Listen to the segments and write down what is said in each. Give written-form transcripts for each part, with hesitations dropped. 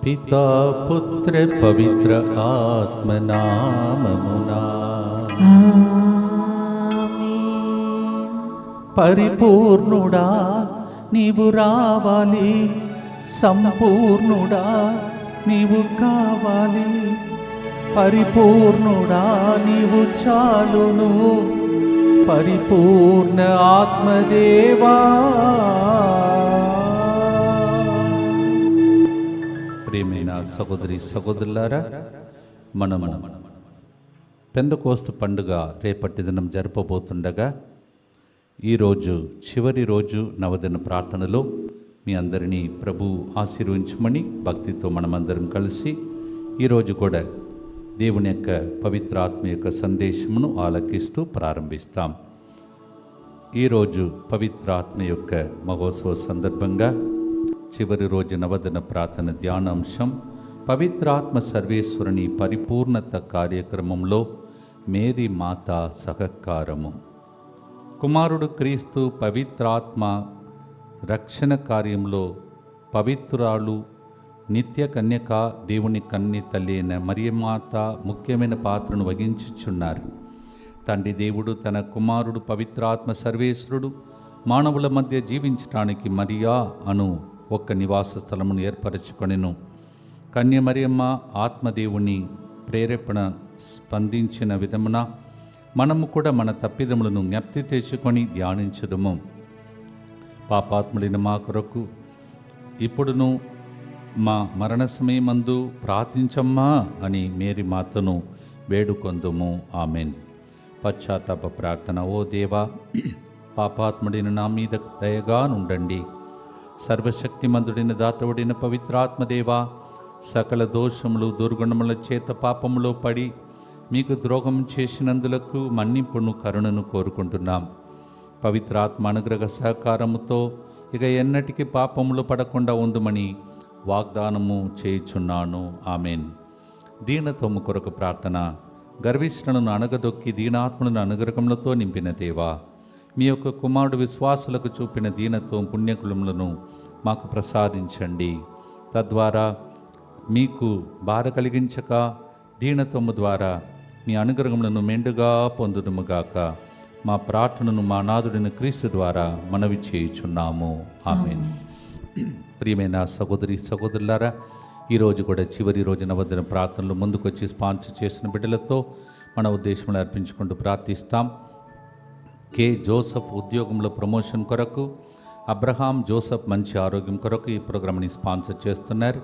పితా పుత్ర పవిత్ర ఆత్మనామమునా ఆమేన్. పరిపూర్ణుడా నీవు రావాలి, సంపూర్ణుడా నీవు కావాలి, పరిపూర్ణుడా నీవు చాలును, పరిపూర్ణ ఆత్మదేవా. ప్రియమైన సహోదరి సహోదరులారా, మనము పెందెకోస్తు పండుగ రేపటి దినం జరపబోతుండగా ఈరోజు చివరి రోజు నవదిన ప్రార్థనలో మీ అందరినీ ప్రభు ఆశీర్వించమని భక్తితో మనమందరం కలిసి ఈరోజు కూడా దేవుని యొక్క పవిత్రాత్మ యొక్క సందేశమును ఆలకిస్తూ ప్రారంభిస్తాం. ఈరోజు పవిత్రాత్మ యొక్క మహోత్సవ సందర్భంగా చివరి రోజు నవదిన ప్రార్థన ధ్యానాంశం పవిత్రాత్మ సర్వేశ్వరుని పరిపూర్ణత కార్యక్రమంలో మేరీ మాత సహకారము. కుమారుడు క్రీస్తు పవిత్రాత్మ రక్షణ కార్యంలో పవిత్రాలు నిత్య కన్యక దేవుని కన్ని తల్లి అయిన మరియమాత ముఖ్యమైన పాత్రను వహించుచున్నారు. తండ్రి దేవుడు తన కుమారుడు పవిత్రాత్మ సర్వేశ్వరుడు మానవుల మధ్య జీవించడానికి మరియా అను ఒక్క నివాస స్థలమును ఏర్పరచుకొనెను. కన్య మరియమ్మ ఆత్మదేవుని ప్రేరేపణ స్పందించిన విధమున మనము కూడా మన తప్పిదములను జ్ఞప్తి తెచ్చుకొని ధ్యానించడము. పాపాత్ములైన మా కొరకు ఇప్పుడును మా మరణ సమయమందు ప్రార్థించమ్మా అని మేరీ మాతను వేడుకొందుము. ఆమెన్. పశ్చాత్తాప ప్రార్థన. ఓ దేవా, పాపాత్ముడైన నా మీద దయగా నుండండి. సర్వశక్తిమంతుడైన దాతవుడైన పవిత్రాత్మదేవా, సకల దోషములు దుర్గుణముల చేత పాపములో పడి మీకు ద్రోహం చేసినందులకు మన్నింపును కరుణను కోరుకుంటున్నాం. పవిత్రాత్మ అనుగ్రహ సహకారముతో ఇక ఎన్నటికీ పాపములు పడకుండా ఉందుమని వాగ్దానము చేయుచున్నాను. ఆమెన్. దీనత్వము కొరకు ప్రార్థన. గర్విష్ఠులను అణగదొక్కి దీనాత్మలను అనుగ్రహములతో నింపిన దేవా, మీ యొక్క కుమారుడు విశ్వాసులకు చూపిన దీనత్వం పుణ్యకులములను మాకు ప్రసాదించండి. తద్వారా మీకు బాధ కలిగించక దీనత్వము ద్వారా మీ అనుగ్రహములను మెండుగా పొందుదుముగాక. మా ప్రార్థనను మా నాథుడైన క్రీస్తు ద్వారా మనవి చేయుచున్నాము. ఆమేన్. ప్రియమైన సహోదరి సహోదరులారా, ఈరోజు కూడా చివరి రోజు నవదిన ప్రార్థనలు ముందుకొచ్చి స్పాన్సర్ చేసిన బిడ్డలతో మన ఉద్దేశంలో అర్పించుకుంటూ ప్రార్థిస్తాం. కే జోసఫ్ ఉద్యోగంలో ప్రమోషన్ కొరకు, అబ్రహాం జోసఫ్ మంచి ఆరోగ్యం కొరకు ఈ ప్రోగ్రామ్ని స్పాన్సర్ చేస్తున్నారు.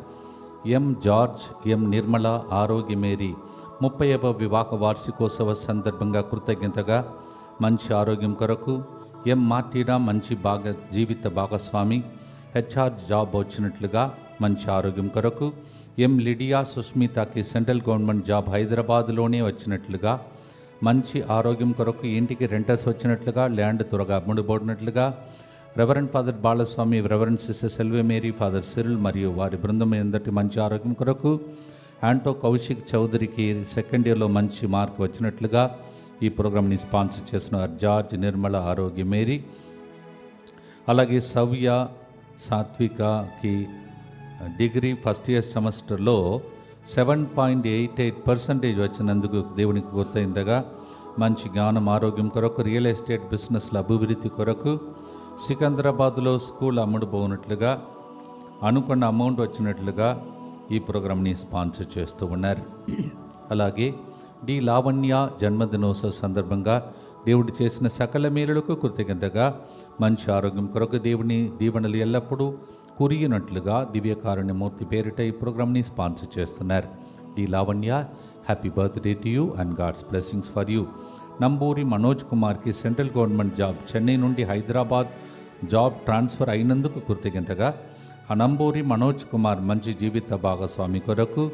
ఎం జార్జ్, ఎం నిర్మల ఆరోగ్య మేరీ 30వ వివాహ వార్షికోత్సవ సందర్భంగా కృతజ్ఞతగా మంచి ఆరోగ్యం కొరకు, ఎం మార్టీనా మంచి జీవిత భాగస్వామి హెచ్ఆర్ జాబ్ వచ్చినట్లుగా మంచి ఆరోగ్యం కొరకు, ఎం లిడియా సుస్మితకి సెంట్రల్ గవర్నమెంట్ జాబ్ హైదరాబాద్లోనే వచ్చినట్లుగా మంచి ఆరోగ్యం కొరకు, ఇంటికి రెంటర్స్ వచ్చినట్లుగా, ల్యాండ్ త్వరగా అమ్ముడుబడినట్లుగా, reverend father Balaswamy, reverend sister Selve Mary, father Cyril మరియు వారి బృందం అందరి మంచి ఆరోగ్యం కొరకు, ఆంటో కౌశిక్ చౌదరికి సెకండ్ ఇయర్లో మంచి మార్క్ వచ్చినట్లుగా ఈ ప్రోగ్రామ్ని స్పాన్సర్ చేసిన జార్జ్, నిర్మల ఆరోగ్య మేరీ, అలాగే సవ్య సాత్వికకి డిగ్రీ ఫస్ట్ ఇయర్ సెమస్టర్లో 7.88% వచ్చినందుకు దేవునికి గుర్తయిందగా మంచి జ్ఞానం ఆరోగ్యం కొరకు, రియల్ ఎస్టేట్ బిజినెస్ల అభివృద్ధి కొరకు, సికింద్రాబాద్లో స్కూల్ అమ్ముడుపోనట్లుగా అనుకున్న అమౌంట్ వచ్చినట్లుగా ఈ ప్రోగ్రామ్ని స్పాన్సర్ చేస్తూ ఉన్నారు. అలాగే డి లావణ్య జన్మదినోత్సవ సందర్భంగా దేవుడు చేసిన సకల మేలులకు కృతజ్ఞతగా మంచి ఆరోగ్యం కొరకు దేవుని దీవెనలు ఎల్లప్పుడూ కురిగినట్లుగా దివ్యకారుణ్యమూర్తి పేరిట ఈ ప్రోగ్రామ్ని స్పాన్సర్ చేస్తున్నారు. D Lavanya, happy birthday to you and God's blessings for you. Namburi Manoj కుమార్కి సెంట్రల్ గవర్నమెంట్ జాబ్ చెన్నై నుండి హైదరాబాద్ జాబ్ ట్రాన్స్ఫర్ అయినందుకు కృతజ్ఞతగా ఆ నంబూరి మనోజ్ కుమార్ మంచి జీవిత భాగస్వామి కొరకు,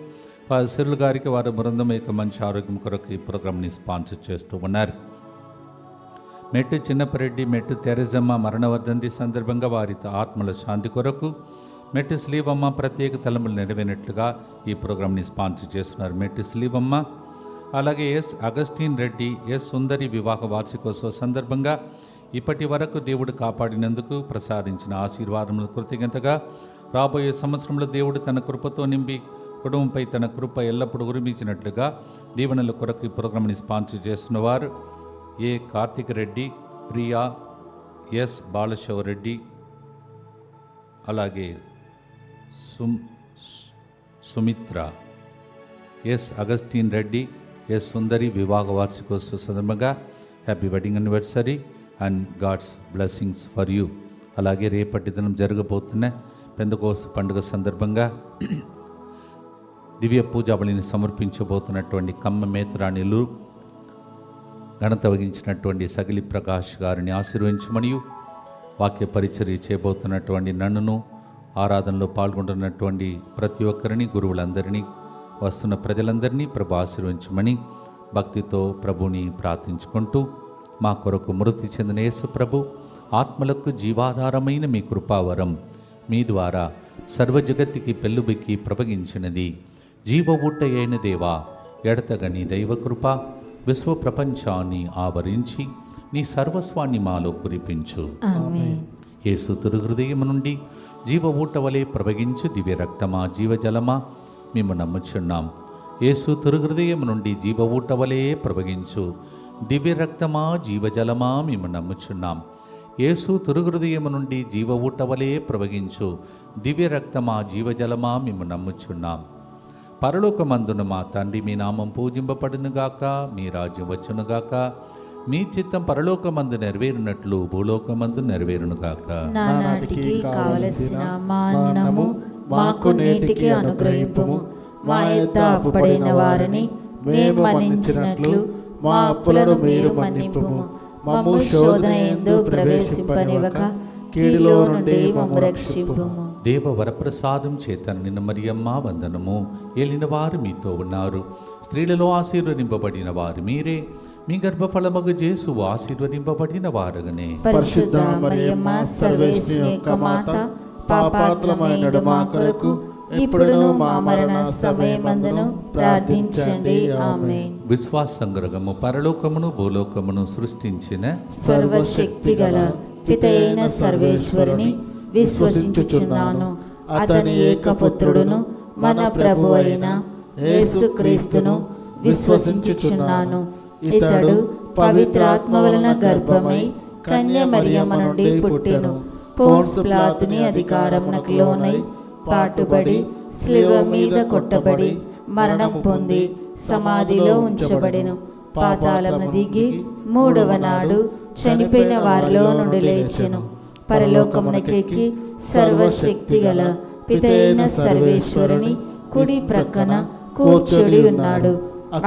సిరుల్ గారికి వారి బృందం యొక్క మంచి ఆరోగ్యం కొరకు ఈ ప్రోగ్రామ్ని స్పాన్సర్ చేస్తూ ఉన్నారు. మెట్టు చిన్నపరెడ్డి, మెట్టు తెరజమ్మ మరణవర్ధంతి సందర్భంగా వారి ఆత్మల శాంతి కొరకు, మెట్టు స్లీవమ్మ ప్రత్యేక తలములు నెరవేరినట్లుగా ఈ ప్రోగ్రామ్ని స్పాన్సర్ చేస్తున్నారు. మెట్టు స్లీవమ్మ, అలాగే yes Augustine Reddy, S Sundari వివాహ వార్షికోత్సవ సందర్భంగా ఇప్పటి వరకు దేవుడు కాపాడినందుకు ప్రసాదించిన ఆశీర్వాదములు కృతజ్ఞతగా రాబోయే సంవత్సరంలో దేవుడు తన కృపతో నింపి కుటుంబంపై తన కృప ఎల్లప్పుడూ ఉరిమించినట్లుగా దీవెనల కొరకు ఈ ప్రోగ్రామ్ని స్పాన్సర్ చేస్తున్నవారు ఏ కార్తిక్ రెడ్డి, ప్రియా, ఎస్ బాలశివరెడ్డి, అలాగే Sumitra, S Augustine Reddy, S Sundari వివాహ వార్షికోత్సవ సందర్భంగా happy wedding anniversary and God's blessings for you. అలాగే రేపటి దినం జరగబోతున్న పెందెకోస్తు పండుగ సందర్భంగా దివ్య పూజా బలిని సమర్పించబోతున్నటువంటి కమ్మ మేతరాణిలు ఘనత వహించినటువంటి సగిలి ప్రకాష్ గారిని ఆశీర్వదించమనియు, వాక్య పరిచర్య చేయబోతున్నటువంటి నన్నును, ఆరాధనలో పాల్గొంటున్నటువంటి ప్రతి ఒక్కరిని, గురువులందరినీ, వస్తున్న ప్రజలందరినీ ప్రభు ఆశీర్వదించమని భక్తితో ప్రభుని ప్రార్థించుకుంటూ, మా కొరకు మృతి చెందిన యేసు ప్రభు ఆత్మలకు జీవాధారమైన మీ కృపావరం మీ ద్వారా సర్వజగత్తుకి పెళ్ళుబెక్కి ప్రవగించినది. జీవ ఊట అయిన దేవా, ఎడతగని దైవకృప విశ్వ ప్రపంచాన్ని ఆవరించి నీ సర్వస్వాన్ని మాలో కురిపించు. యేసు తిరుహృదయం నుండి జీవ ఊట వలె ప్రవగించు దివ్య రక్తమా, జీవజలమా మేము నమ్ముచున్నాం. యేసు తిరుహృదయం నుండి జీవ ఊట వలె ప్రవగించు దివ్య రక్తమా, జీవజలమా మేము నమ్ముచున్నాం. యేసు తిరుహృదయం నుండి జీవ ఊట వలె ప్రవగించు దివ్య రక్తమా, జీవజలమా మేము నమ్ముచున్నాం. పరలోకమందున మా తండ్రి, మీ నామం పూజింపబడునుగాక, మీ రాజ్యం వచ్చునుగాక, మీ చిత్తం పరలోకమందు నెరవేరునట్లు భూలోకమందు నెరవేరునుగాక. నానాటికి కావలసిన మా అన్నము మాకు నేటికి అనుగ్రహింపుము. మా యొద్ద అప్పుపడిన వారిని మేము మన్నించినట్లు మా అప్పులను మీరు మన్నింపుము. మమ్ము శోధన యందు ప్రవేశింపనివ్వక కీడులో నుండి మమ్ము రక్షింపుము. దేవ వరప్రసాదం చేత నిన్న మరియమ్మ వందనము. ఏలిన వారు మీతో ఉన్నారు, స్త్రీలలో ఆశీర్వదింపబడిన వారు మీరే, మీ గర్భఫలమగు యేసు ఆశీర్వదింపబడిన వారుగనే. పరిశుద్ధ మరియమ్మ సర్వేశ్వరి యొక్క మాత, పాపాత్మమైన మా కొరకు ఇప్పుడును మా మరణ సమయమందును ప్రార్థించండి. ఆమేన్. విశ్వాస సంగ్రహము పరలోకమును భూలోకమును సృష్టించిన సర్వశక్తిగల పితయైన సర్వేశ్వరుని విశ్వసించుచున్నాను. అతని ఏకపుత్రుడును మన ప్రభు అయిన యేసుక్రీస్తును విశ్వసించుచున్నాను. ఇతడు పవిత్రాత్మ వలన గర్భమై కన్య మరియమ్మ నుండి పుట్టెను. పోన్స్ పిలాతుని అధికారమునకు లోనై పాటుబడి శిలువ మీద కొట్టబడి మరణం పొంది సమాధిలో ఉంచబడెను. పాతాళమున దిగి మూడవ నాడు చనిపోయిన వారిలో నుండి లేచెను. పరలోకమునకెక్కి సర్వశక్తి గల పితైన సర్వేశ్వరుని కుడి ప్రక్కన కూర్చొని ఉన్నాడు.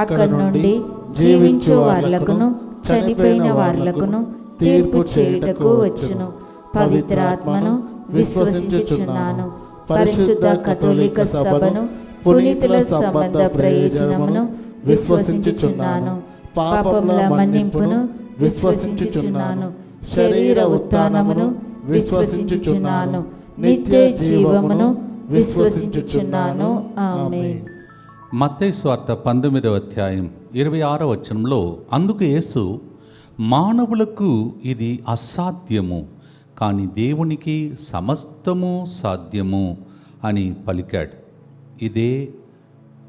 అక్కడి నుండి జీవించు వార్లకును చనిపోయిన వార్లకును తీర్పు చేయుటకు వచ్చును. పవిత్రాత్మను విశ్వసించుచున్నాను. పరిశుద్ధ కథోలిక సభను, పునీతుల సంబంధ ప్రయోజనమును విశ్వసించుచున్నాను. పాపముల మన్నింపును విశ్వసించుచున్నాను. శరీర ఉత్థానమును విశ్వసించుచున్నాను. నిత్య జీవమును విశ్వసించుచున్నాను. ఆమేన్. మత్తయి సువార్త 19వ అధ్యాయం 26వ వచనంలో, అందుకు యేసు, మానవులకు ఇది అసాధ్యము, కానీ దేవునికి సమస్తము సాధ్యము అని పలికాడు. ఇదే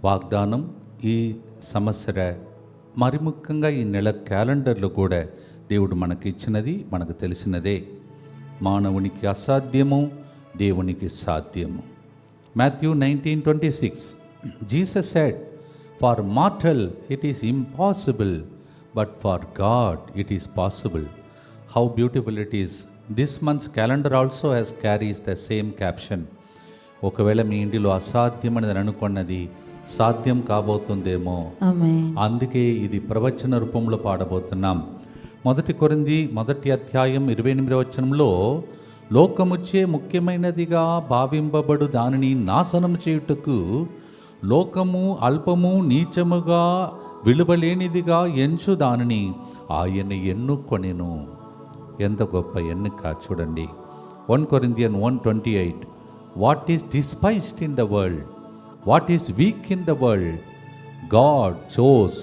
వాగ్దానం ఈ సంవత్సర, మరి ముఖ్యంగా ఈ నెల క్యాలెండర్లో కూడా దేవుడు మనకిచ్చినది, మనకు తెలిసినదే. మానవునికి అసాధ్యము, దేవునికి సాధ్యము. Matthew 19:26, Jesus said, for mortal it is impossible, but for God it is possible. How beautiful it is. This months calendar also has carries the same caption. ఒకవేళ మీ ఇంటిలో అసాధ్యమని అనుకున్నది సాధ్యం కాబోతుందేమో. అందుకే ఇది ప్రవచన రూపంలో పాడబోతున్నాం. 1 కొరింథీ 1వ అధ్యాయం 28వ వచనంలో, లోకముచ్చే ముఖ్యమైనదిగా భావింపబడు దానిని నాశనం చేయుటకు లోకము అల్పము నీచముగా విలువలేనిదిగా ఎంచు దానిని ఆయన ఎన్నుకొనెను. ఎంత గొప్ప ఎన్నిక చూడండి. 1 Corinthians 1:28, what is despised in the world, what is weak in the world, God chose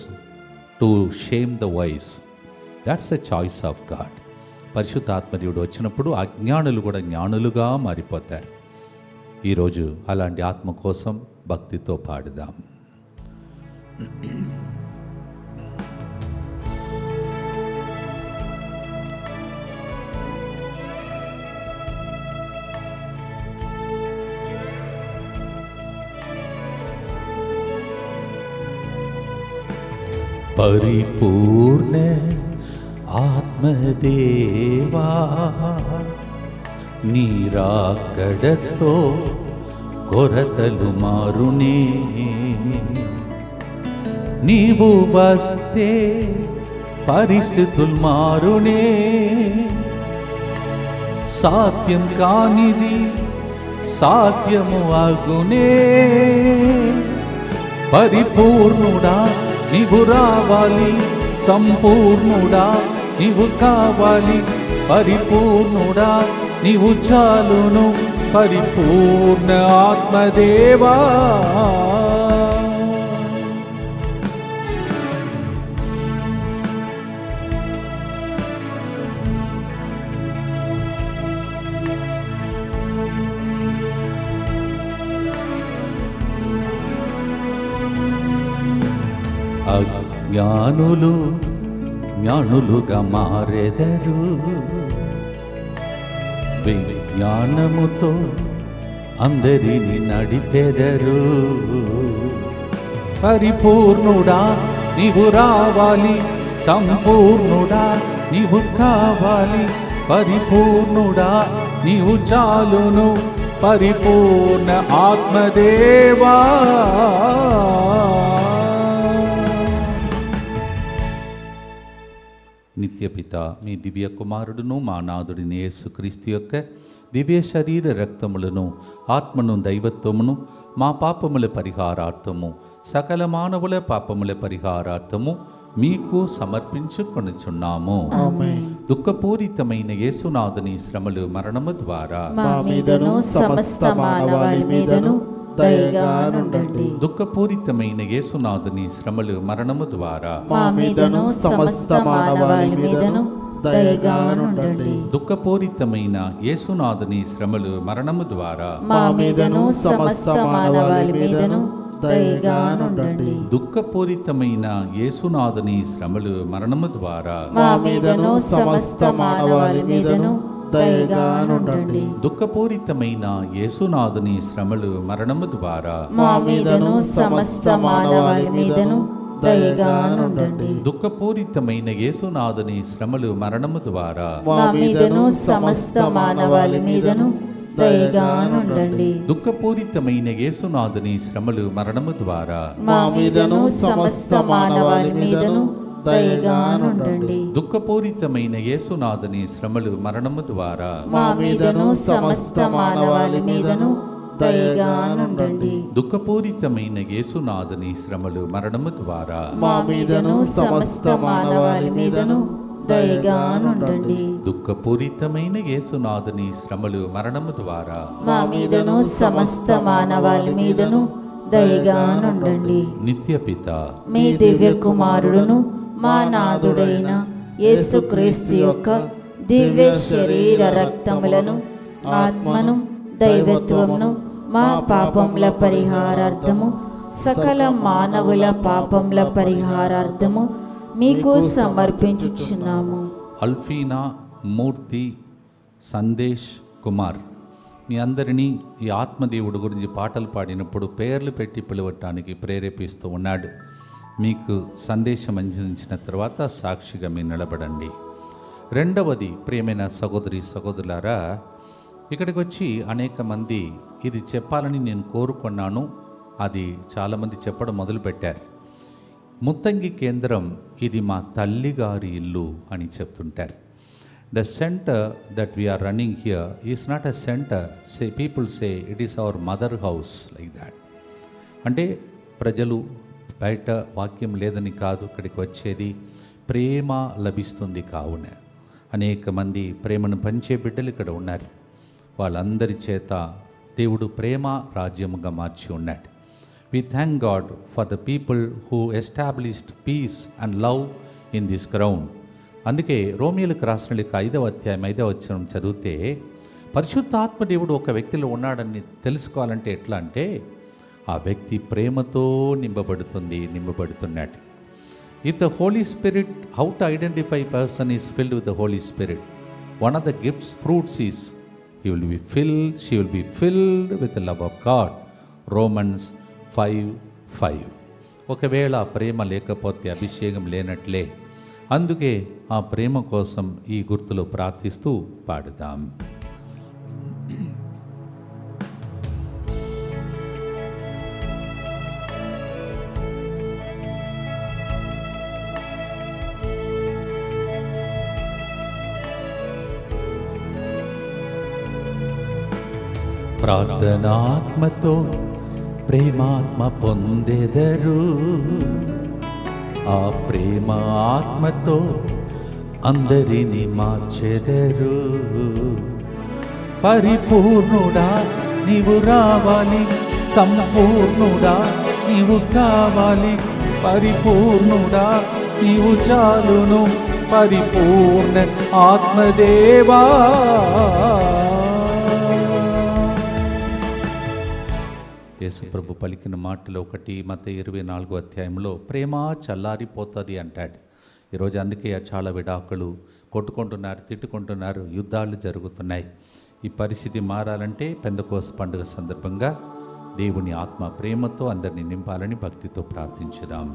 to shame the wise. That's a choice of God. పరిశుద్ధాత్మదేవుడు వచ్చినప్పుడు అజ్ఞానులు కూడా జ్ఞానులుగా మారిపోతారు. ఈరోజు అలాంటి ఆత్మ కోసం భక్తితో పాడుదాం. పరిపూర్ణ ఆత్మదేవా, నీరాకడతో కొరతలు మారునే, నీవు వస్తే పరిస్థితులు మారునే, సాధ్యం కానిది సాధ్యము అగునే. పరిపూర్ణుడా నీవు రావాలి, సంపూర్ణుడా నీవు కావాలి, పరిపూర్ణుడా నీవు చాలును, పరిపూర్ణ ఆత్మదేవా. అజ్ఞానులు జ్ఞానులుగా మారెదరు, విజ్ఞానముతో అందరిని నడిపెదరు. పరిపూర్ణుడా నీవు రావాలి, సంపూర్ణుడా నీవు కావాలి, పరిపూర్ణుడా నీవు చాలును, పరిపూర్ణ ఆత్మదేవా. నిత్యపిత మీ దివ్య కుమారుడును మా నాథుడిని యేసుక్రీస్తు యొక్క దివ్య శరీర రక్తములను, ఆత్మను, దైవత్వమును మా పాపముల పరిహారార్థము, సకల మానవుల పాపముల పరిహారార్థము మీకు సమర్పించుకొనుచున్నాము. దుఃఖపూరితమైన యేసునాథుని శ్రమలు, మరణము ద్వారా మా మీదను సమస్త మానవాళి మీదను దయగా నుండండి. దుఃఖపూరితమైన యేసునాథుని శ్రమలు, మరణము ద్వారా మా మీదను సమస్త మానవాళి మీదను దయగా నుండండి. దుఃఖపూరితమైన యేసునాథుని శ్రమలు, మరణము ద్వారా మా మీదను సమస్త మానవాళి మీదను దయగా నుండండి. దుఃఖపూరితమైన యేసునాథుని శ్రమలు, మరణము ద్వారా మా మీదను సమస్త మానవాళి మీదను దయగా నుండండి. దుఃఖపూరితమైన యేసునాథుని శ్రమలు, మరణము ద్వారా మా మీదను సమస్త మానవాళి మీదను దయగా నుండండి. దుఃఖపూరితమైన యేసునాథుని శ్రమలు, మరణము ద్వారా మా మీదను సమస్త మానవాళి మీదను దయగా నుండండి. దుఃఖపూరితమైన యేసునాథుని శ్రమలు, మరణము ద్వారా మా మీదను సమస్త మానవాళి మీదను దయగా నుండండి. దుఃఖపూరితమైన యేసునాథుని శ్రమలు, మరణము ద్వారా మా మీదను సమస్త మానవాళి మీదను దయగా నుండండి. దుఃఖపూరితమైన యేసునాథుని శ్రమలు, మరణము ద్వారా మా మీదను సమస్త మానవాళి మీదను దయగా నుండండి. దుఃఖపూరితమైన యేసునాథుని శ్రమలు, మరణము ద్వారా మా మీదను సమస్త మానవాళి మీదను దయగా నుండండి. నిత్యపిత మీ దివ్య కుమారుడును మా నాథుడైన యేసుక్రీస్తు యొక్క దివ్య శరీర రక్తములను, ఆత్మను, దైవత్వమును మా పాపముల పరిహారార్థము, సకల మానవుల పాపముల పరిహారార్థము మీకు సమర్పించుచున్నాము. అల్ఫీనా, మూర్తి, సందేశ్, కుమార్ మీ అందరినీ ఈ ఆత్మదేవుడు గురించి పాటలు పాడినప్పుడు పేర్లు పెట్టి పిలవటానికి ప్రేరేపిస్తూ ఉన్నాడు. మీకు సందేశం అందించిన తర్వాత సాక్షిగా మీరు నిలబడండి. రెండవది, ప్రియమైన సహోదరి సహోదరులారా, ఇక్కడికి వచ్చి అనేక మంది ఇది చెప్పాలని నేను కోరుకున్నాను, అది చాలామంది చెప్పడం మొదలుపెట్టారు. ముత్తంగి కేంద్రం ఇది మా తల్లిగారి ఇల్లు అని చెప్తుంటారు. The center that we are running here is not a center. Say people say it is our mother house, like that. అంటే ప్రజలు బయట వాక్యం లేదని కాదు, ఇక్కడికి వచ్చేది ప్రేమ లభిస్తుంది. కావున అనేక మంది ప్రేమను పంచే బిడ్డలు ఇక్కడ ఉన్నారు. వాళ్ళందరి చేత దేవుడు ప్రేమ రాజ్యముగా మార్చి ఉన్నాడు. We thank God for the people who established peace and love in this ground. అందుకే రోమియోలకు రాసిన 5వ అధ్యాయం 5వ వచనం చదివితే, పరిశుద్ధాత్మ దేవుడు ఒక వ్యక్తిలో ఉన్నాడని తెలుసుకోవాలంటే ఎట్లా అంటే ఆ వ్యక్తి ప్రేమతో నింపబడుతున్నాడు. If the Holi spirit, how to identify person is filled with the Holi spirit? One of the gifts, fruits is he will be filled, she will be filled with the love of God. Romans 5:5. ఒకవేళ ఆ ప్రేమ లేకపోతే అభిషేకం లేనట్లే. అందుకే ఆ ప్రేమ కోసం ఈ గుర్తులు ప్రార్థిస్తూ పాడుదాం. ప్రార్థనాత్మతో ప్రేమాత్మ పొందెదరు, ఆ ప్రేమ ఆత్మతో అందరిని మార్చెదరు. పరిపూర్ణుడా నీవు రావాలి, సంపూర్ణుడా నీవు కావాలి, పరిపూర్ణుడా నీవు చాలును, పరిపూర్ణ ఆత్మదేవా. యేసు ప్రభు పలికిన మాటలో ఒకటి మత్తయి 24వ అధ్యాయంలో ప్రేమ చల్లారిపోతుంది అంటాడు. ఈరోజు అందుకే చాలా విడాకులు, కొట్టుకుంటున్నారు, తిట్టుకుంటున్నారు, యుద్ధాలు జరుగుతున్నాయి. ఈ పరిస్థితి మారాలంటే పెందెకోస్తు పండుగ సందర్భంగా దేవుని ఆత్మ ప్రేమతో అందరినీ నింపాలని భక్తితో ప్రార్థించుదాం.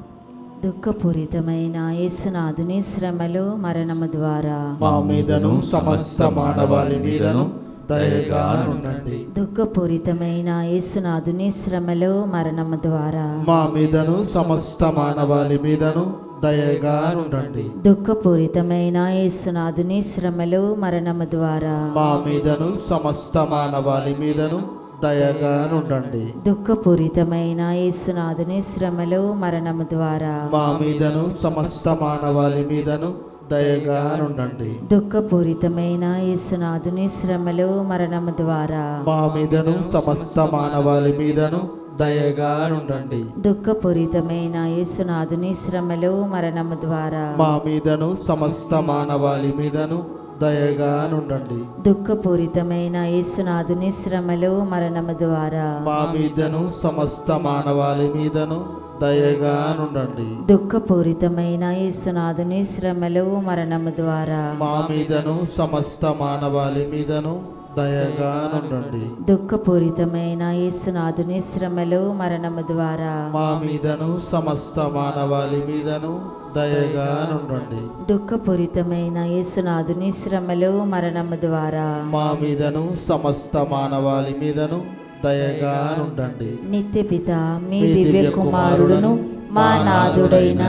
దుఃఖపూరితమైన యేసునాథుని శ్రమలు, మరణము ద్వారా మా మీదను సమస్త మానవాళి మీదను దయగా ఉండండి. దుఃఖపూరితమైన యేసునాథుని శ్రమలు, మరణము ద్వారా మా మీదను సమస్త మానవాళి మీదను దయగా ఉండండి. దుఃఖపూరితమైన యేసునాథుని శ్రమలు, మరణము ద్వారా మా మీదను సమస్త మానవాళి మీదను దయగా ఉండండి. దుఃఖపూరితమైన యేసునాథుని శ్రమలు, మరణము ద్వారా మా మీదను సమస్త మానవాళి మీదను దయగా ఉండండి. దుఃఖపూరితమైన యేసునాథుని శ్రమలు, మరణము ద్వారా మా మీదను సమస్త మానవాళి మీదను దయగా ఉండండి. దుఃఖపూరితమైన యేసునాథుని శ్రమలు, మరణము ద్వారా మా మీదను సమస్త మానవాళి మీదను దయగా ఉండండి. దుఃఖపూరితమైన యేసునాథుని శ్రమలు, మరణము ద్వారా మా మీదను సమస్త మానవాళి మీదను దయగా ఉండండి. దుఃఖపూరితమైన యేసునాథుని శ్రమలు, మరణము ద్వారా మా మీదను సమస్త మానవాళి మీదను దయగా ఉండండి. దుఃఖపూరితమైన యేసునాథుని శ్రమలు, మరణము ద్వారా మా మీదను సమస్త మానవాళి మీదను దయగా ఉండండి. దుఃఖపూరితమైన యేసునాథుని శ్రమలు, మరణము ద్వారా మా మీదను సమస్త మానవాళి మీదను దయగా ఉండండి. నిత్యపిత మీ దివ్య కుమారుడును మా నాథుడైన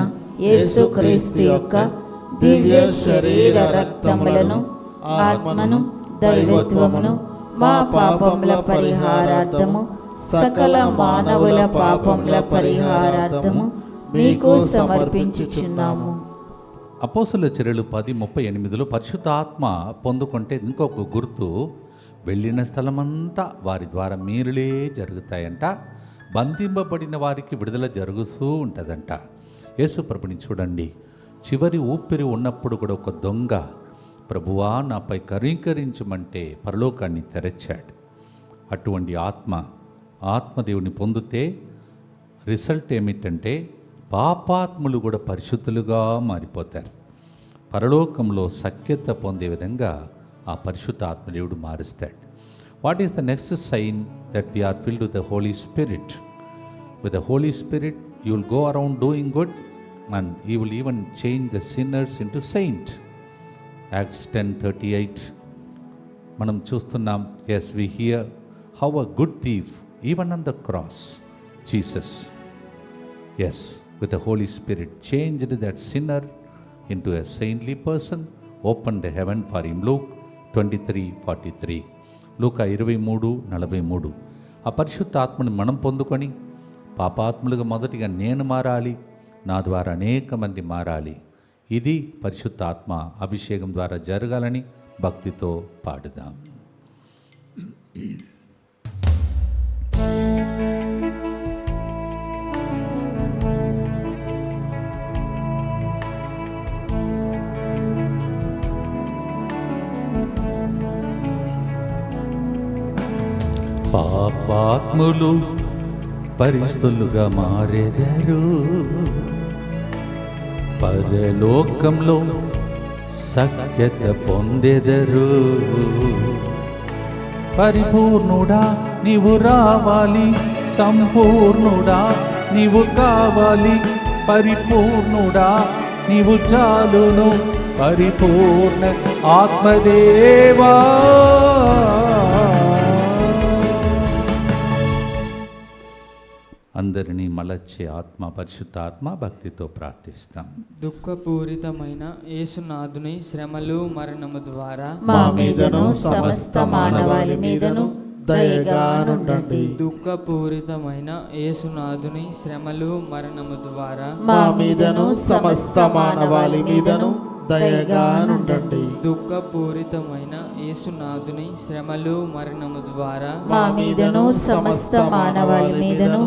యేసుక్రీస్తు యొక్క దివ్య శరీర రక్తములను, ఆత్మను, దైవత్వమును మా పాపముల పరిహారార్థము, సకల మానవుల పాపముల పరిహారార్థము మీకు సమర్పించుచున్నాము. అపోస్తలుల చర్యలు 10:38లో పరిశుద్ధాత్మ పొందుకుంటే ఇంకొక గుర్తు, వెళ్ళిన స్థలమంతా వారి ద్వారా మేలులే జరుగుతాయంట, బంధింపబడిన వారికి విడుదల జరుగుతూ ఉంటుందంట. యేసు ప్రభుని చూడండి, చివరి ఊపిరి ఉన్నప్పుడు కూడా ఒక దొంగ ప్రభువా నాపై కరీకరించమంటే పరలోకాన్ని తెరచాడు. అటువంటి ఆత్మదేవుని పొందితే రిజల్ట్ ఏమిటంటే పాపాత్ములు కూడా పరిశుద్ధులుగా మారిపోతారు. పరలోకంలో సఖ్యత పొందే విధంగా ఆ పరిశుద్ధ ఆత్మదేవుడు మారుస్తాడు. What is the next sign that we are filled with the Holi Spirit? With the Holi Spirit you will go around doing good and you will even change the sinners into saint. Acts 10:38 మనం చూస్తున్నాం. Yes, we hear how a good thief even on the cross Jesus, yes, with the Holy Spirit changed that sinner into a saintly person, opened the heaven for him. Luke 23:43. లూకా 23:43. ఆ పరిశుద్ధ ఆత్మని మనం పొందుకొని పాపాత్ములుగా మొదటిగా నేను మారాలి, నా ద్వారా అనేక మంది మారాలి. ఇది పరిశుద్ధ ఆత్మ అభిషేకం ద్వారా జరగాలని భక్తితో పాడుదాం. పాపాత్ములు పరిస్థులుగా మారెదరు, పరలోకంలో సఖ్యత పొందెదరు. పరిపూర్ణుడా నీవు రావాలి, సంపూర్ణుడా నీవు కావాలి, పరిపూర్ణుడా నీవు చాలును, పరిపూర్ణ ఆత్మదేవా. అందరినీ మలచే ఆత్మ, పరిశుద్ధ ఆత్మ భక్తితో ప్రార్థిస్తాం. దుఃఖపూరితమైన యేసునాథుని శ్రమలు మరణము ద్వారా మా మీదను సమస్త మానవాళి మీదను దయగా నుండండి. దుఃఖపూరితమైన యేసునాథుని శ్రమలు మరణము ద్వారా మా మీదను సమస్త మానవాళి మీదను దయగా నుండండి. దుఃఖపూరితమైన యేసునాథుని శ్రమలు మరణము ద్వారా మా మీదను సమస్త మానవాళి మీదను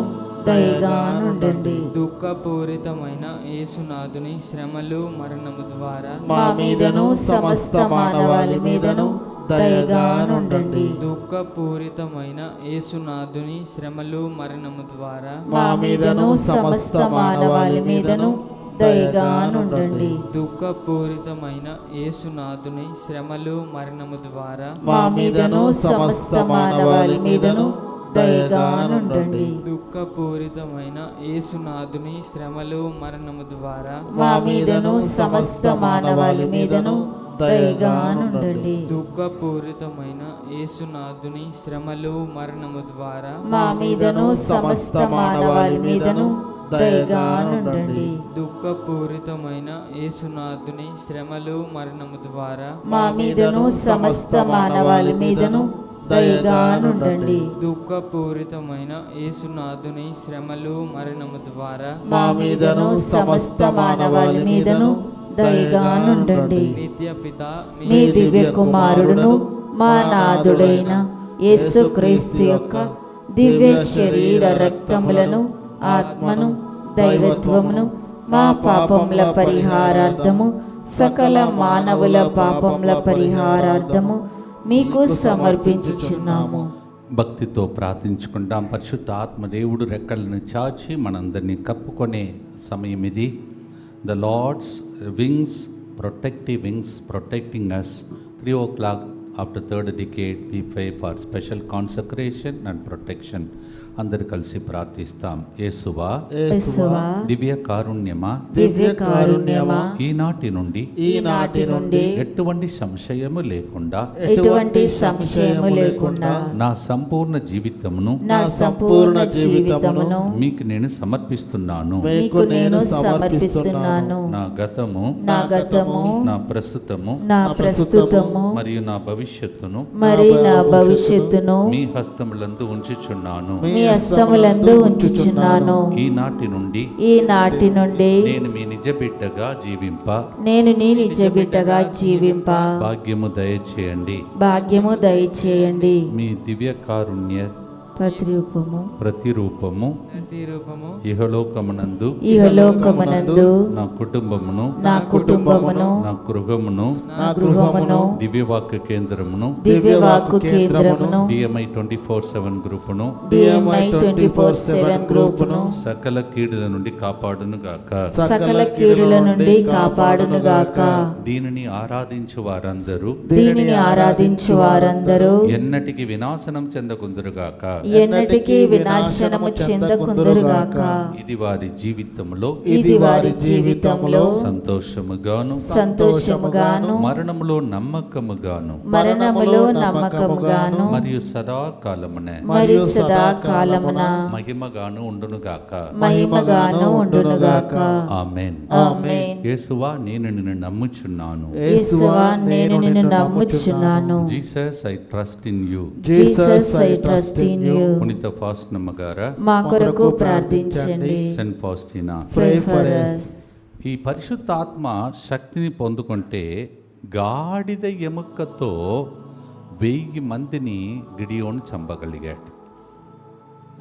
దయగా నుండండి. దుఃఖపూరితమైన యేసునాథుని శ్రమలు మరణము ద్వారా మా మీదను సమస్త మానవాళి మీదను దయగా నుండండి. దుఃఖపూరితమైన యేసునాథుని శ్రమలు మరణము ద్వారా మా మీదను సమస్త మానవాళి మీదను దయగా నుండండి. దుఃఖపూరితమైన యేసునాథుని శ్రమలు మరణము ద్వారా మా మీదను సమస్త మానవాళి మీదను దయగా నుండండి. దుఃఖపూరితమైన యేసునాథుని శ్రమలు మరణము ద్వారా మా మీదను సమస్త మానవాళి మీదను దయగా నుండండి. దుఃఖపూరితమైన యేసునాథుని శ్రమలు మరణము ద్వారా మా మీదను సమస్త మానవాళి మీదను దయగా నుండండి. దుఃఖపూరితమైన యేసునాథుని శ్రమలు మరణము ద్వారా మా మీదను సమస్త మానవాళి మీదను దయగా నుండండి. దుఃఖపూరితమైన యేసునాథుని శ్రమలు మరణము ద్వారా మా మీదను సమస్త మానవాళి మీదను దయగా నుండండి. నిత్య పిత నీ దివ్య కుమారుడును మా నాథుడైన యేసుక్రీస్తు యొక్క దివ్య శరీర రక్తములను, ఆత్మను, దైవత్వమును మా పాపముల పరిహారార్థము, సకల మానవుల పాపముల పరిహారార్థము మీకు సమర్పించుచున్నాము. భక్తితో ప్రార్థించుకుంటాం. పరిశుద్ధ ఆత్మదేవుడు రెక్కలను చాచి మనందరినీ కప్పుకొనే సమయం ఇది. The Lord's wings, protective wings protecting us. 3 o'clock after third decade we pray for special consecration and protection. అందరు కలిసి ప్రార్థిస్తాం. యేసువా, యేసువా, దివ్య కారుణ్యమా, దివ్య కారుణ్యమా, ఈనాటి నుండి ఎటువంటి సంశయము లేకుండా ఎటువంటి సంశయము లేకుండా నా సంపూర్ణ జీవితమును నా సంపూర్ణ జీవితమును మీకు నేను సమర్పిస్తున్నాను. మీకు నేను సమర్పిస్తున్నాను. నా గతము, నా గతము, నా ప్రస్తుతము నా ప్రస్తుతము మరియు నా భవిష్యత్తును మరి నా భవిష్యత్తును మీ హస్తములందు ఉంచుచున్నాను. మీ హస్తములందు ఉంచుచున్నాను. ఈనాటి నుండి నేను మీ నిజ బిడ్డగా జీవింప నేను నీ నిజ బిడ్డగా జీవింప భాగ్యము దయచేయండి. మీ దివ్య కారుణ్య ప్రతిరూపము ఇహలోకమునందు నా కుటుంబమును నా గృహమును దివ్యవాక్య కేంద్రమును DMI 24/7 గ్రూపును సకల కీడుల నుండి కాపాడును గాక. దీనిని ఆరాధించు వారందరూ ఎన్నటికి వినాశనం చెందకుందురుగాక. వినాశనము చెందకుందురుగాక. ఇది వారి జీవితంలో సంతోషముగాను మరణములో నమ్మకముగాను మరియు సదాకాలమున మహిమగాను ఉండునుగాక. ఆమేన్. యేసువా, నేను నిన్ను నమ్ముచున్నాను. Jesus, I trust in you. పునీత ఫాస్టినమ్మ గారా, మా కొరకు ప్రార్థించండి. Saint Faustina, Pray for us. ఈ పరిశుద్ధాత్మ శక్తిని పొందుకుంటే గాడిద ఎముకతో 1000 మందిని గిడియోను చంపగలిగాడు.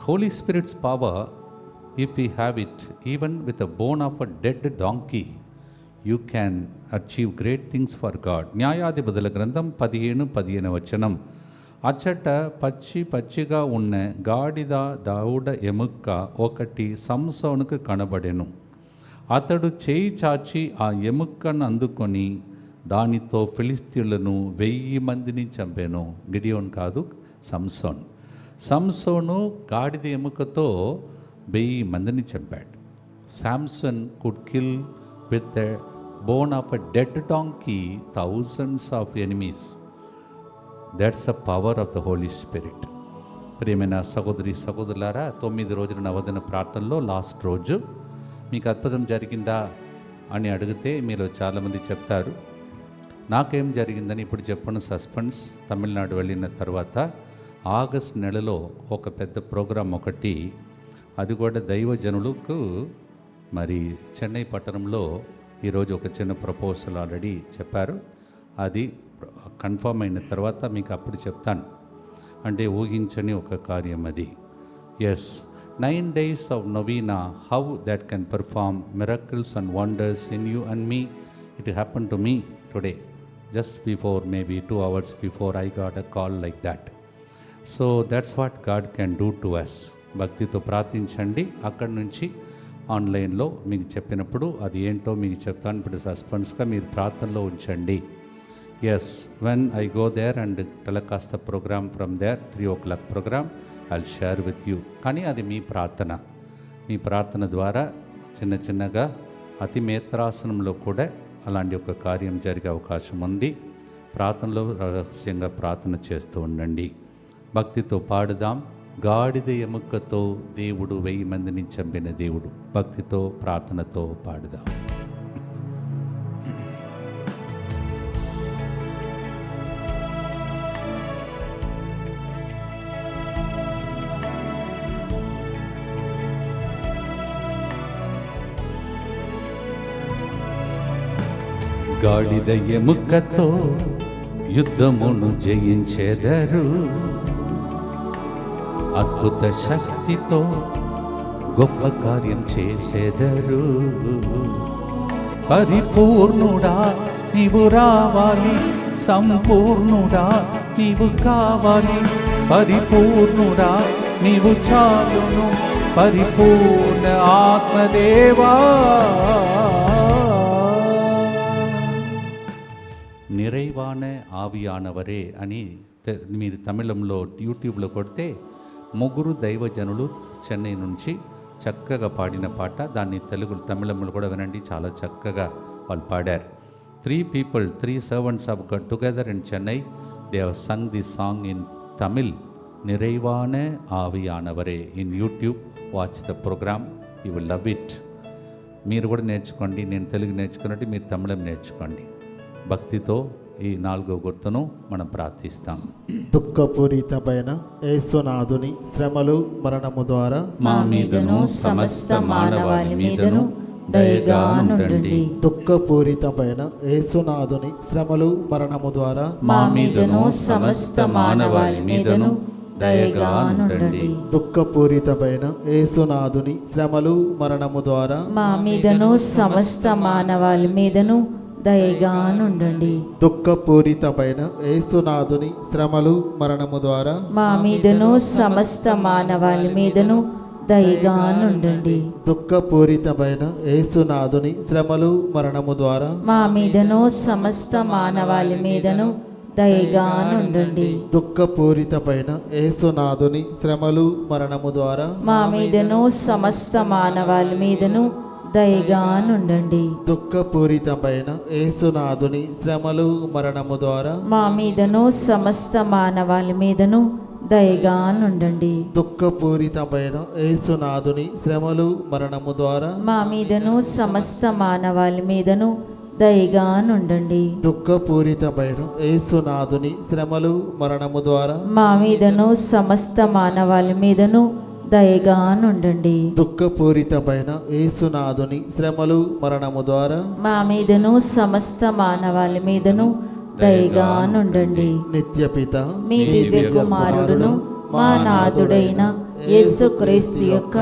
Holy spirit's power, if you have it even with a bone of a dead donkey, you can achieve great things for God. న్యాయాధిపతుల గ్రంథం 15:15 వచనం. అచ్చట పచ్చిగా ఉన్న గాడిద దౌడ ఎముక ఒకటి సంసోనుకు కనబడెను. అతడు చేయి చాచి ఆ ఎముకను అందుకొని దానితో ఫిలిస్తీయులను 1000 మందిని చంపాను. గిడియోన్ కాదు, సంసోను గాడిద ఎముకతో 1000 మందిని చంపాడు. Samson could kill with the bone of a dead donkey thousands of enemies. That's the power of the Holi Spirit. ప్రియమైన సహోదరులారా, 9 రోజుల నవదిన ప్రార్థనలో లాస్ట్ రోజు మీకు అద్భుతం జరిగిందా అని అడిగితే మీరు చాలామంది చెప్తారు. నాకేం జరిగిందని ఇప్పుడు చెప్పను. సస్పెన్స్. తమిళనాడు వెళ్ళిన తర్వాత ఆగస్ట్ నెలలో ఒక పెద్ద ప్రోగ్రాం ఒకటి, అది కూడా దైవజనులకు మరి చెన్నై పట్టణంలో ఈరోజు ఒక చిన్న ప్రపోజల్ ఆల్రెడీ చెప్పారు. అది కన్ఫర్మ్ అయిన తర్వాత మీకు అప్పుడు చెప్తాను. అంటే ఊహించని ఒక కార్యం అది. Yes, 9 days of novena, how that can perform miracles and wonders in you and me. It happened to me today, just before, maybe 2 hours before I got a call like that. So that's what God can do to us. భక్తితో ప్రార్థించండి. అక్కడి నుంచి ఆన్లైన్లో మీకు చెప్పినప్పుడు అది ఏంటో మీకు చెప్తాను. ఇప్పుడు సస్పెన్స్గా మీరు ప్రార్థనలో ఉంచండి. Yes, when I go there and telecast the programme from there, 3 o'clock programme, I'll share with you. కానీ అది మీ ప్రార్థన ద్వారా చిన్నగా అతి మేత్రాసనంలో కూడా అలాంటి ఒక కార్యం జరిగే అవకాశం ఉంది. ప్రార్థనలో రహస్యంగా ప్రార్థన చేస్తూ ఉండండి. భక్తితో పాడుదాం. గాడిద ఎముకతో దేవుడు 1000 మందిని చంపిన దేవుడు. భక్తితో ప్రార్థనతో పాడుదాం. గాడిద ఎముకతో యుద్ధమును జయించెదరు, అద్భుత శక్తితో గొప్ప కార్యం చేసేదరు. పరిపూర్ణుడా నీవు రావాలి, సంపూర్ణుడా నీవు కావాలి. పరిపూర్ణుడా నీవు చాలును, పరిపూర్ణ ఆత్మదేవా. நிறைவான ఆవియానవరే అని మీరు తమిళంలో యూట్యూబ్లో కొడితే ముగ్గురు దైవజనులు చెన్నై నుంచి చక్కగా పాడిన పాట. దాన్ని తమిళంలో కూడా వినండి, చాలా చక్కగా వాళ్ళు పాడారు. 3 people, 3 servants have got together in Chennai. They have sung this song in Tamil, நிறைவான ఆవియానవరే, in YouTube. Watch the program, you will love it. మీరు కూడా నేర్చుకోండి. నేను తెలుగు నేర్చుకున్నట్టు మీరు తమిళం నేర్చుకోండి. భక్తితో ఈ 4వ గుర్తును మనం ప్రార్థిస్తాం. దుఃఖపూరితమైన యేసునాథుని శ్రమలు మరణము ద్వారా మా మీదను సమస్త మానవాళి మీదను దయగా నుండండి. దుఃఖపూరితమైన యేసునాథుని శ్రమలు మరణము ద్వారా మా మీదను సమస్త మానవాళి మీదను దయగా నుండండి. దుఃఖపూరితమైన యేసునాథుని శ్రమలు మరణము ద్వారా మా మీదను సమస్త మానవాళి మీదను దయగా నుండండి. దుఃఖపూరితమైన యేసునాథుని శ్రమలు మరణము ద్వారా మా మీదను సమస్త మానవాళి మీదను దయగా నుండండి. దుఃఖపూరితమైన యేసునాథుని శ్రమలు మరణము ద్వారా మా మీదను సమస్త మానవాళి మీదను దయగా నుండండి. దుఃఖపూరితమైన యేసునాథుని శ్రమలు మరణము ద్వారా మా మీదను సమస్త మానవాళి మీదను దయగా నుండండి. దుఃఖపూరితమైన యేసునాథుని శ్రమలు మరణము ద్వారా మా మీదను సమస్త మానవాళి మీదను దయగా నుండండి. దుఃఖపూరితమైన యేసునాథుని శ్రమలు మరణము ద్వారా మా మీదను సమస్త మానవాళి మీదను దయగా నుండండి. దుఃఖపూరితమైన యేసునాథుని శ్రమలు మరణము ద్వారా మా మీదను సమస్త మానవాళి మీదను దయగా నుండండి. దుఃఖపూరితమైన యేసునాథుని శ్రమలు మరణము ద్వారా మా మీదను సమస్త మానవాళి మీదను దయగా నుండండి. నిత్యపిత మీ దివ్య కుమారుడును మా నాథుడైన యేసుక్రీస్తు యొక్క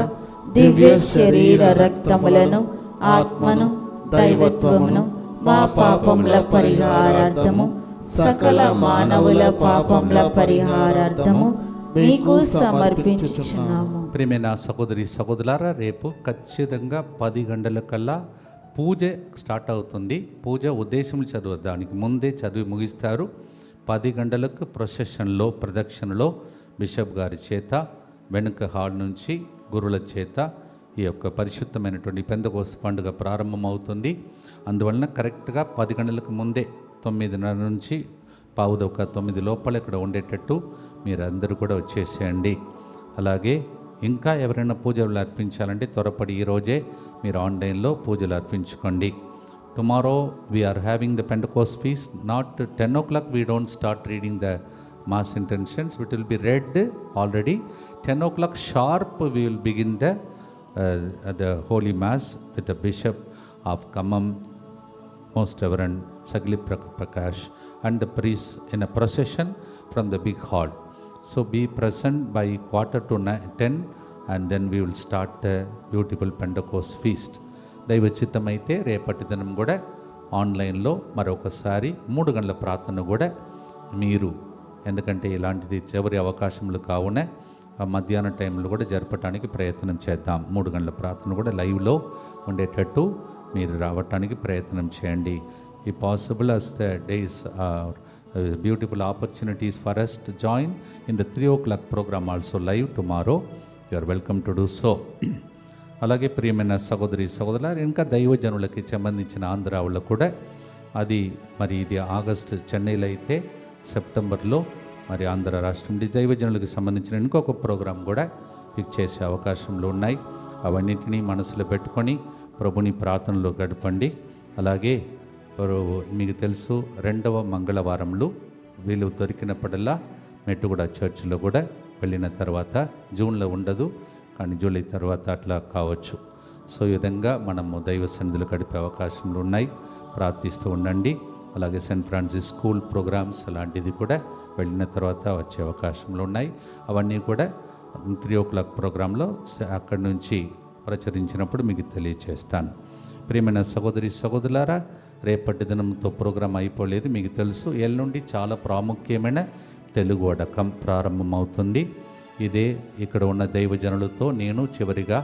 దివ్య శరీర రక్తములను, ఆత్మను, దైవత్వమును మా పాపముల పరిహారార్థము సకల మానవుల పాపముల పరిహారార్థము మీకు సమర్పించుచున్నాము. ప్రియమైన సహోదరి సహోదరులారా, రేపు ఖచ్చితంగా 10 గంటలకల్లా పూజ స్టార్ట్ అవుతుంది. పూజ ఉద్దేశములు చదవడానికి ముందే చదివి ముగిస్తారు. 10 గంటలకు ప్రొసెషన్లో ప్రదక్షిణలో బిషప్ గారి చేత వెనుక హాల్ నుంచి గురువుల చేత ఈ యొక్క పరిశుద్ధమైనటువంటి పెందెకోస్తు పండుగ ప్రారంభమవుతుంది. అందువలన కరెక్ట్గా 10 గంటలకు ముందే 9:30 నుంచి 8:45 లోపల ఇక్కడ ఉండేటట్టు మీరందరూ కూడా వచ్చేసేయండి. అలాగే ఇంకా ఎవరైనా పూజలు అర్పించాలంటే త్వరపడి ఈరోజే మీరు ఆన్లైన్లో పూజలు అర్పించుకోండి. Tomorrow we're having the Pentecost feast. Not 10 o'clock we don't start reading the mass intentions. It will be read already. 10 o'clock sharp we will begin the holy mass with the bishop of Khammam, Most Reverend Sagli Prakash, and the priests in a procession from the big hall. So be present by 9:45 and then we will start the beautiful Pentecost feast. దైవ చిత్తమైతే రేపటి దినం కూడా ఆన్లైన్లో మరొకసారి 3 గంటల ప్రార్థన కూడా మీరు, ఎందుకంటే ఇలాంటిది చివరి అవకాశములు కావున మధ్యాహ్నం టైంలో కూడా జరపడానికి ప్రయత్నం చేద్దాం. 3 గంటల ప్రార్థన కూడా లైవ్లో ఉండేటట్టు మీరు రావటానికి ప్రయత్నం చేయండి. ఈ possible as the days are beautiful opportunities for us to join in the 3 o'clock program also live tomorrow. You are welcome to do so. అలాగే ప్రియమైన సహోదరి సహోదరులారు, ఇంకా దైవజనులకి సంబంధించిన ఆంధ్ర వాళ్ళకు కూడా అది మరి ఇది ఆగస్టు చెన్నైలో అయితే సెప్టెంబర్లో మరి ఆంధ్ర రాష్ట్రం దైవజనులకు సంబంధించిన ఇంకొక ప్రోగ్రాం కూడా ఫిక్స్ చేసే అవకాశంలో ఉన్నాయి. అవన్నింటినీ మనసులో పెట్టుకొని ప్రభుని ప్రార్థనలో గడపండి. అలాగే మీకు తెలుసు 2వ మంగళవారంలో వీళ్ళు దొరికినప్పుడల్లా మెట్టుగూడ చర్చిలో కూడా వెళ్ళిన తర్వాత జూన్లో ఉండదు, కానీ జూలై తర్వాత అట్లా కావచ్చు. సో ఈ విధంగా మనము దైవ సన్నిధిలో గడిపే అవకాశంలో ఉన్నాయి. ప్రార్థిస్తూ ఉండండి. అలాగే సెయింట్ ఫ్రాన్సిస్ స్కూల్ ప్రోగ్రామ్స్ అలాంటిది కూడా వెళ్ళిన తర్వాత వచ్చే అవకాశంలో ఉన్నాయి. అవన్నీ కూడా 3 o'clock ప్రోగ్రాంలో అక్కడి నుంచి ప్రచురించినప్పుడు మీకు తెలియచేస్తాను. ప్రియమైన సహోదరి సహోదరులారా, రేపటి దినంతో ప్రోగ్రాం అయిపోలేదు. మీకు తెలుసు ఎల్లుండి చాలా ప్రాముఖ్యమైన తెలుగు వడకం ప్రారంభమవుతుంది. ఇదే ఇక్కడ ఉన్న దైవజనులతో నేను చివరిగా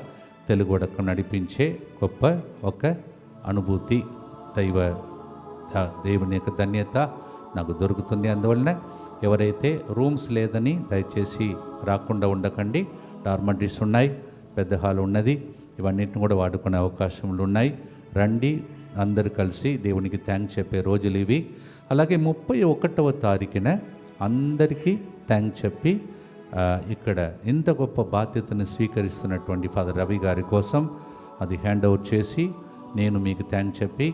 తెలుగు వడకం నడిపించే గొప్ప ఒక అనుభూతి, దేవుని యొక్క ధన్యత నాకు దొరుకుతుంది. అందువలన ఎవరైతే రూమ్స్ లేదని దయచేసి రాకుండా ఉండకండి. డార్మటరీస్ ఉన్నాయి, పెద్ద హాల్ ఉన్నది, ఇవన్నిటిని కూడా వాడుకునే అవకాశములు ఉన్నాయి. రండి, అందరు కలిసి దేవునికి థ్యాంక్స్ చెప్పే రోజులు ఇవి. అలాగే 31వ తారీఖున అందరికీ థ్యాంక్స్ చెప్పి ఇక్కడ ఇంత గొప్ప బాధ్యతను స్వీకరిస్తున్నటువంటి ఫాదర్ రవి గారి కోసం అది హ్యాండ్ ఓవర్ చేసి నేను మీకు థ్యాంక్స్ చెప్పి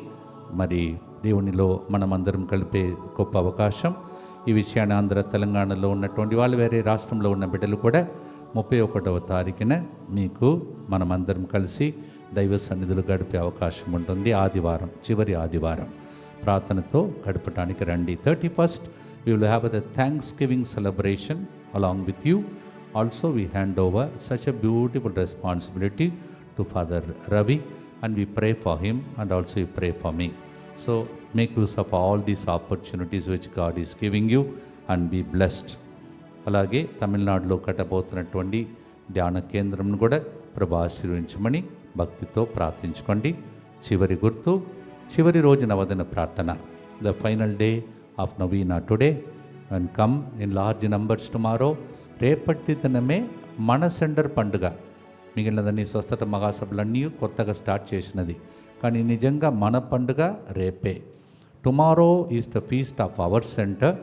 మరి దేవునిలో మనమందరం కలిపే గొప్ప అవకాశం. ఈ విషయాన్ని ఆంధ్ర తెలంగాణలో ఉన్నటువంటి వాళ్ళు, వేరే రాష్ట్రంలో ఉన్న బిడ్డలు కూడా 31వ తారీఖున మీకు మనమందరం కలిసి దైవ సన్నిధులు గడిపే అవకాశం ఉంటుంది. ఆదివారం, చివరి ఆదివారం ప్రార్థనతో గడపడానికి రండి. 31st we will have the Thanksgiving celebration along with you. Also we hand over such a beautiful responsibility to Father Ravi and we pray for him and also you pray for me. So make use of all these opportunities which God is giving you and be blessed. అలాగే తమిళనాడులో కట్టబోతున్నటువంటి ధ్యాన కేంద్రంను కూడా ప్రభు ఆశీర్వదించమని భక్తితో ప్రార్థించుకోండి. చివరి గుర్తు, చివరి రోజు నవదిన ప్రార్థన, the final day of novena today and come in large numbers tomorrow. రేపటి దినమే మన సెంటర్ పండుగ. మిగిలినదన్నీ స్వస్థత మహాసభలన్నీ కొత్తగా స్టార్ట్ చేసినది, కానీ నిజంగా మన పండుగ రేపే. Tomorrow is the feast of our centre.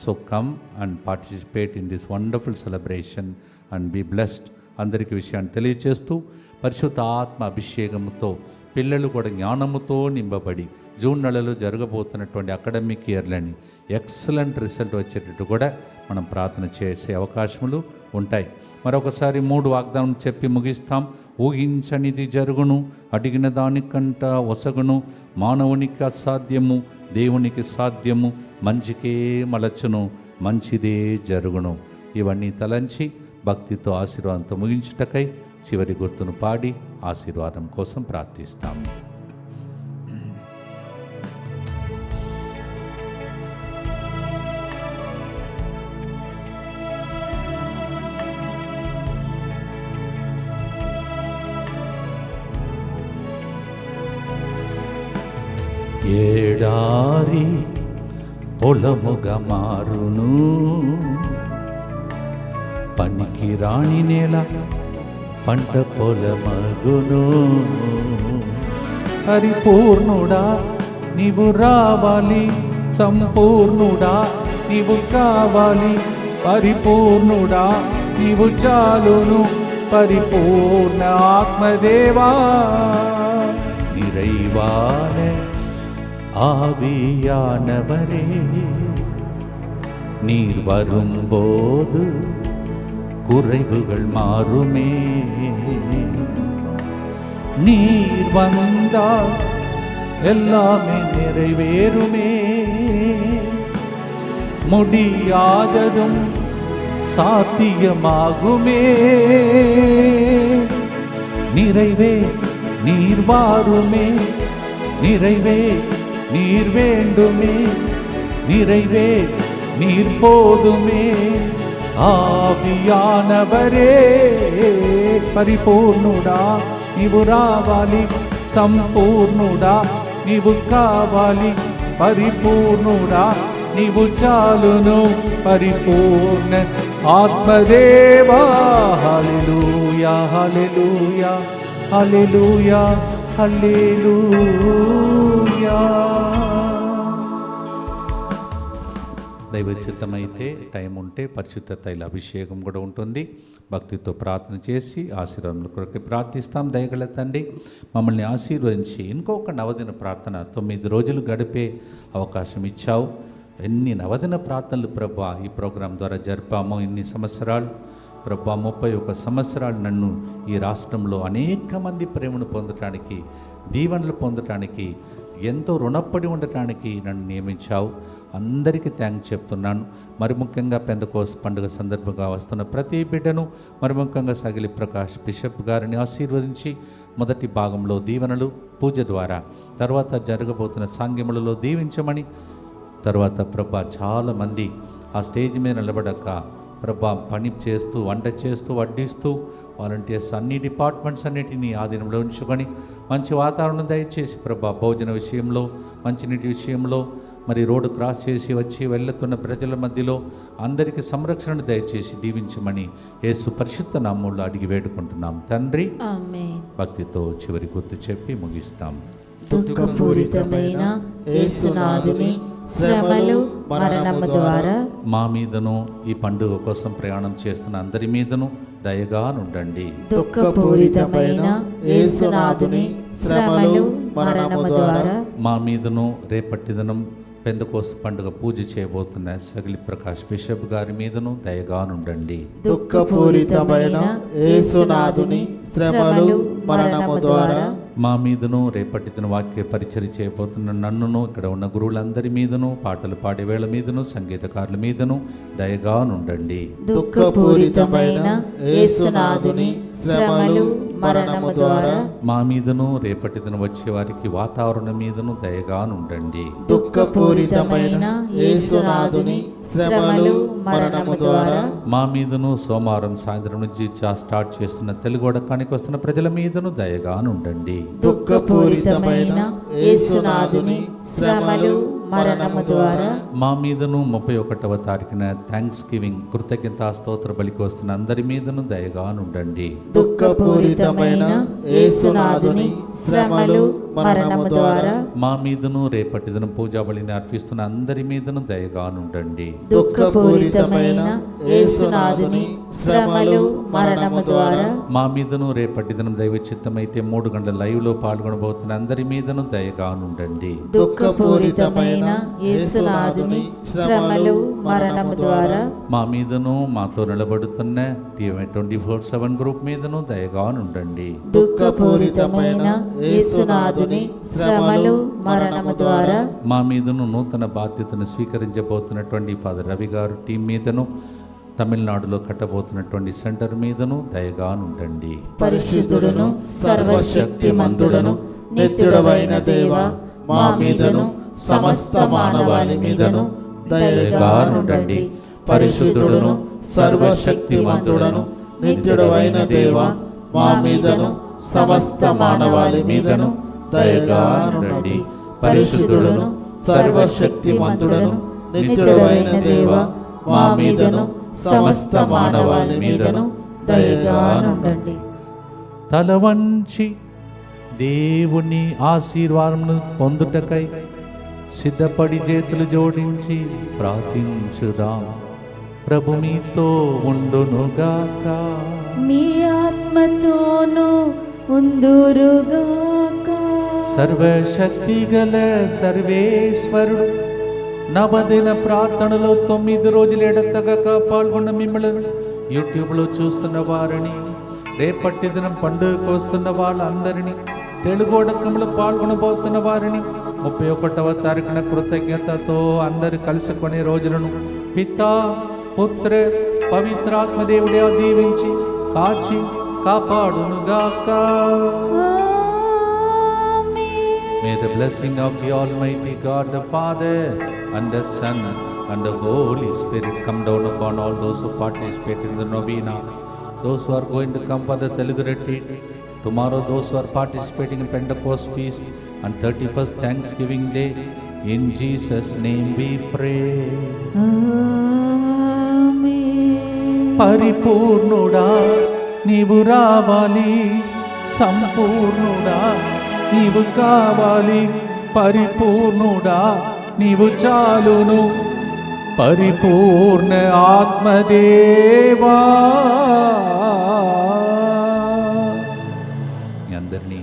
So come and participate in this wonderful celebration and be blessed. అందరికీ విషయాన్ని తెలియచేస్తూ పరిశుద్ధ ఆత్మ అభిషేకంతో పిల్లలు కూడా జ్ఞానముతో నింపబడి జూన్ నెలలో జరగబోతున్నటువంటి అకాడమిక్ ఇయర్లని ఎక్సలెంట్ రిజల్ట్ వచ్చేటట్టు కూడా మనం ప్రార్థన చేసే అవకాశములు ఉంటాయి. మరొకసారి 3 వాగ్దానం చెప్పి ముగిస్తాం. ఊహించనిది జరుగును, అడిగిన దానికంట ఒసగును, మానవునికి అసాధ్యము దేవునికి సాధ్యము, మంచికే మలచును, మంచిదే జరుగును. ఇవన్నీ తలంచి భక్తితో ఆశీర్వాదంతో ముగించుటకై చివరి గుర్తును పాడి ఆశీర్వాదం కోసం ప్రార్థిస్తాము. ఏడారి పొలముగా మారును, పనికి రాణి నేల పంట పొలమగును. పరిపూర్ణుడా నీవు రావాలి, సంపూర్ణుడా నీవు కావాలి, పరిపూర్ణుడా నీవు చాలును, పరిపూర్ణ ஆத்மதேவா நிறைவான ஆவியானவரே, நீர் வரும்போது குறைவுகள் மாறுமே. நீர் வந்தால் எல்லாமே நிறைவேறுமே. முடியாததும் சாத்தியமாகுமே. நிறைவே நீர் வாருமே, நிறைவே நீர் வேண்டுமே, நிறைவே நீர் போதுமே. ఆవియానవరే పరిపూర్ణుడా నీవు రావాలి, సంపూర్ణుడా నీవు కావాలి, పరిపూర్ణుడా నీవు చాలును, పరిపూర్ణ ఆత్మదేవా. హల్లెలూయా హల్లెలూయా హల్లెలూయా హల్లెలూయా. దైవ చిత్తమైతే టైం ఉంటే పరిశుద్ధ తైల అభిషేకం కూడా ఉంటుంది. భక్తితో ప్రార్థన చేసి ఆశీర్వాదముల కొరకు ప్రార్థిస్తాం. దయగల తండ్రి, మమ్మల్ని ఆశీర్వదించి ఇంకొక నవదిన ప్రార్థన 9 రోజులు గడిపే అవకాశం ఇచ్చావు. ఎన్ని నవదిన ప్రార్థనలు ప్రభా ఈ ప్రోగ్రాం ద్వారా జరిపామో, ఇన్ని సంవత్సరాలు ప్రభా, 31 సంవత్సరాలు నన్ను ఈ రాష్ట్రంలో అనేక మంది ప్రేమను పొందటానికి, దీవెనలు పొందటానికి, ఎంతో రుణపడి ఉండటానికి నన్ను నియమించావు. అందరికీ థ్యాంక్స్ చెప్తున్నాను. మరి ముఖ్యంగా పెందకోస్ పండుగ సందర్భంగా వస్తున్న ప్రతి బిడ్డను, మరి ముఖ్యంగా సగిలి ప్రకాష్ బిషప్ గారిని ఆశీర్వదించి మొదటి భాగంలో దీవెనలు పూజ ద్వారా, తర్వాత జరగబోతున్న సాంగ్యములలో దీవించమని, తర్వాత ప్రభా చాలామంది ఆ స్టేజ్ మీద నిలబడక ప్రభా పని చేస్తూ, వంట చేస్తూ, వడ్డిస్తూ, వాలంటీర్స్ అన్ని డిపార్ట్మెంట్స్ అన్నిటినీ ఆధీనంలో ఉంచుకొని మంచి వాతావరణం దయచేసి ప్రభా, భోజన విషయంలో, మంచినీటి విషయంలో, మరి రోడ్డు క్రాస్ చేసి వచ్చి వెళ్తున్న ప్రజల మధ్యలో అందరికీ సంరక్షణ దయచేసి దీవించమని యేసు పరిశుద్ధ నామములో అడిగి వేడుకుంటున్నాం తండ్రి, ఆమేన్. భక్తితో చివరి గుర్తు చెప్పి ముగిస్తాం. దుఃఖపూరితమైన యేసునాథుని శ్రమలు మరణము ద్వారా మా మీదను ఈ పండుగ కోసం ప్రయాణం చేస్తున్న అందరి మీదను దయగా నుండండి. దుఃఖపూరితమైన యేసునాథుని శ్రమలు మరణము ద్వారా మా మీదను రేపటి దినం పెందకోస్తు పండుగ పూజ చేయబోతున్న సగిలి ప్రకాష్ బిషప్ గారి మీదను దయగా నుండండి. దుఃఖపూరితమైన యేసునాథుని శ్రమలు మరణము ద్వారా మా మీదను రేపటి దిన వాక్య పరిచయం చేయబోతున్న నన్నును, ఇక్కడ ఉన్న గురువులందరి మీదను, పాటలు పాడే వేళ మీదను, సంగీతకారుల మీదను దయగా నుండండి. దుఃఖపూరితమైన యేసునాథుని శ్రమలు మరణము ద్వారా మా మీదను రేపటి దిన వచ్చే వారికి వాతావరణం మీదను దయగా నుండండి. దుఃఖపూరితమైన యేసునాథుని శ్రమలు మరణము ద్వారా మా మీదను సోమవారం సాయంత్రం నుంచి స్టార్ట్ చేస్తున్న తెలుగు వడకానికి వస్తున్న ప్రజల మీదను దయగా నుండండి. దుఃఖపూరితమైన యేసునాథుని శ్రమలు మరణము ద్వారా మా మీదను 31వ తారీఖున థ్యాంక్స్ గివింగ్ కృతజ్ఞతా స్తోత్ర బలికి వస్తున్న అందరి మీదను దయగా నుండండి. దుఃఖపూరితమైన యేసునాథుని శ్రమలు మరణము ద్వారా మా మీదను రేపటి దినం పూజా బలిని అర్పిస్తున్న అందరి మీదను దయగా నుండండి. దుఃఖపూరితమైన యేసునాథుని శ్రమలు మరణము ద్వారా మా మీదను రేపటి దినం దైవ చిత్తమైతే 3 గంటల లైవ్ లో పాల్గొనబోతున్న అందరి మీదను దయగా నుండండి. దుఃఖపూరితమైన యేసునాథుని శ్రమలు మరణము ద్వారా మా మీదను మాతో నిలబడుతున్న 24/7 గ్రూప్ మీదను దయగా నుండండి. దుఃఖపూరితమైన యేసునాథుని శ్రమలు మరణము ద్వారా మా మీదను నూతన బాధ్యతను స్వీకరించబోతున్నటువంటి ఫాదర్ రవి గారు టీం మీదను, తమిళనాడులో కట్టబోతున్నటువంటి సెంటర్ మీదను దయగా నుండండి. పరిశుద్ధుడును సర్వశక్తిమంతుడును నిత్యుడవైన దేవా, మా మీదను సమస్త మానవాళి మీదను దయగా నుండండి. పరిశుద్ధుడును సర్వశక్తిమంతుడును నిత్యుడవైన దేవా, మా మీదను సమస్త మానవాళి మీదను దయగా నుండండి. పరిశుద్ధుడను సర్వశక్తిమంతుడను నిత్యుడైన దేవ, మా మీదను సమస్త మానవాళి మీదను దయగా నుండండి. తల వంచి దేవుని ఆశీర్వాదమును పొందుటకై సిద్ధపడి చేతులు జోడించి ప్రార్థించుదాం. ప్రభు మీతో ఉండునుగాక. మీ ఆత్మతోనూ ఉందురుగాక. సర్వశక్తి గల సర్వేశ్వరుడు నవదిన ప్రార్థనలో 9 రోజులు ఎడతగక పాల్గొన్న మిమ్మల్ని యూట్యూబ్లో చూస్తున్న వారిని, రేపటి దినం పండుగకు వస్తున్న వాళ్ళందరినీ, తెలుగోడకంలో పాల్గొనబోతున్న వారిని 31వ తారీఖున కృతజ్ఞతతో అందరు కలుసుకునే రోజులను పితా, పుత్ర, పవిత్రాత్మ దేవుడే దీవించి కాచి కాపాడునుగాక. May the blessing of the Almighty God, the Father, and the Son, and the Holy Spirit come down upon all those who participate in the novena, those who are going to come for the Telugu retreat, tomorrow those who are participating in Pentecost feast, and 31st Thanksgiving Day. In Jesus' name we pray. పరిపూర్ణుడా నీవు రావాలి, సంపూర్ణుడా నీవు కావాలి, పరిపూర్ణుడా నీవు చాలును, పరిపూర్ణ ఆత్మదేవా. మీ అందరినీ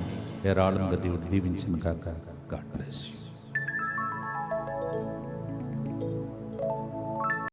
ఏరాళంగా దేవుడు దీవించును కాక.